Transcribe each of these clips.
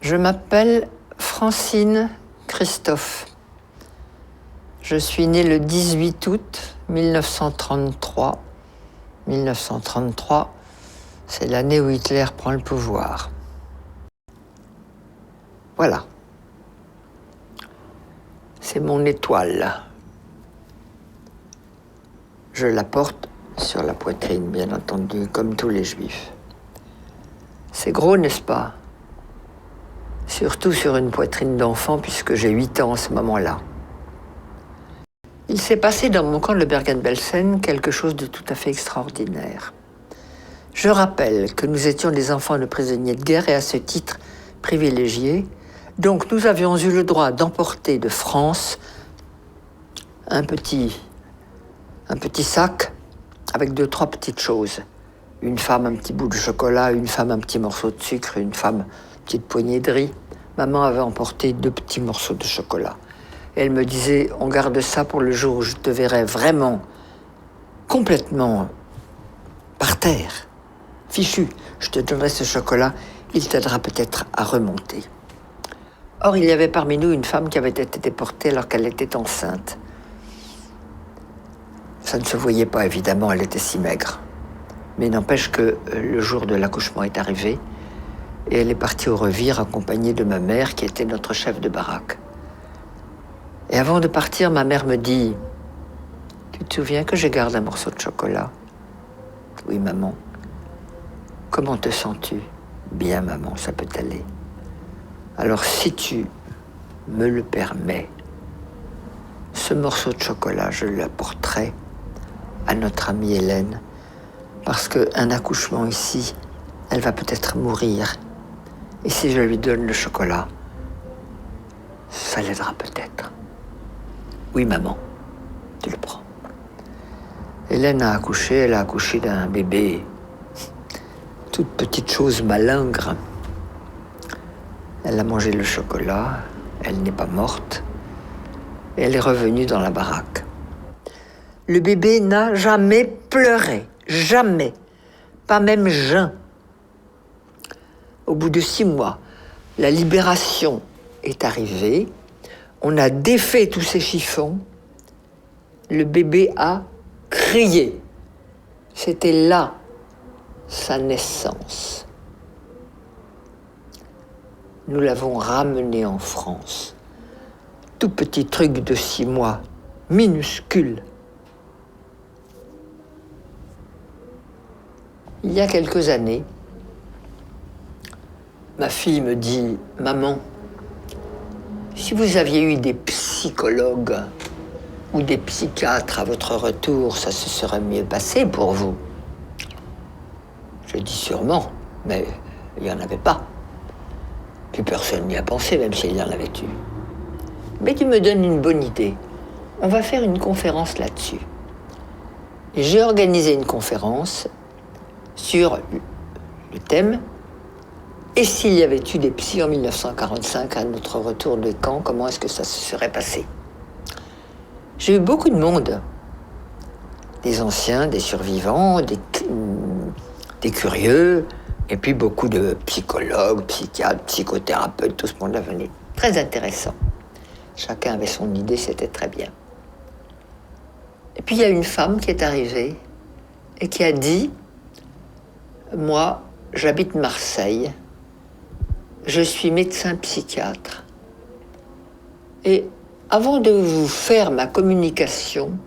Je m'appelle Francine Christophe. Je suis née le 18 août 1933. 1933, c'est l'année où Hitler prend le pouvoir. Voilà. C'est mon étoile. Je la porte sur la poitrine, bien entendu, comme tous les juifs. C'est gros, n'est-ce pas? Surtout sur une poitrine d'enfant, puisque j'ai 8 ans en ce moment-là. Il s'est passé dans mon camp de Bergen-Belsen quelque chose de tout à fait extraordinaire. Je rappelle que nous étions des enfants de prisonniers de guerre et à ce titre privilégiés. Donc nous avions eu le droit d'emporter de France un petit sac avec 2-3 petites choses. Une femme, un petit bout de chocolat, une femme, un petit morceau de sucre, une femme, une petite poignée de riz. Maman avait emporté 2 petits morceaux de chocolat. Elle me disait, on garde ça pour le jour où je te verrai vraiment complètement par terre, fichu. Je te donnerai ce chocolat, il t'aidera peut-être à remonter. Or, il y avait parmi nous une femme qui avait été déportée alors qu'elle était enceinte. Ça ne se voyait pas, évidemment, elle était si maigre. Mais n'empêche que le jour de l'accouchement est arrivé et elle est partie au revire accompagnée de ma mère qui était notre chef de baraque. Et avant de partir, ma mère me dit « Tu te souviens que je garde un morceau de chocolat ?»« Oui, maman. »« Comment te sens-tu ?»« Bien, maman, ça peut aller. »« Alors, si tu me le permets, ce morceau de chocolat, je l'apporterai à notre amie Hélène, parce qu'un accouchement ici, elle va peut-être mourir. Et si je lui donne le chocolat, ça l'aidera peut-être. » Oui, maman, tu le prends. Hélène a accouché, elle a accouché d'un bébé, toute petite chose malingre. Elle a mangé le chocolat, elle n'est pas morte, et elle est revenue dans la baraque. Le bébé n'a jamais pleuré, jamais, pas même jeun. Au bout de 6 mois, la libération est arrivée. On a défait tous ces chiffons. Le bébé a crié. C'était là sa naissance. Nous l'avons ramené en France. Tout petit truc de 6 mois, minuscule. Il y a quelques années, ma fille me dit « Maman, si vous aviez eu des psychologues ou des psychiatres à votre retour, ça se serait mieux passé pour vous. » Je dis sûrement, mais il n'y en avait pas. Puis personne n'y a pensé, même s'il y en avait eu. Mais tu me donnes une bonne idée. On va faire une conférence là-dessus. Et j'ai organisé une conférence sur le thème « Et s'il y avait eu des psys en 1945 à notre retour de camp, comment est-ce que ça se serait passé ?» J'ai eu beaucoup de monde, des anciens, des survivants, des curieux, et puis beaucoup de psychologues, psychiatres, psychothérapeutes, tout ce monde-là venait. Très intéressant. Chacun avait son idée, c'était très bien. Et puis il y a une femme qui est arrivée et qui a dit « Moi, j'habite Marseille, je suis médecin psychiatre. Et avant de vous faire ma communication,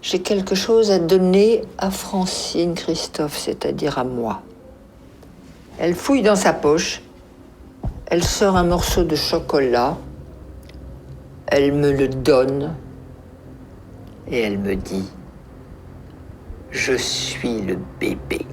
j'ai quelque chose à donner à Francine Christophe, c'est-à-dire à moi. » Elle fouille dans sa poche, elle sort un morceau de chocolat, elle me le donne et elle me dit « Je suis le bébé. »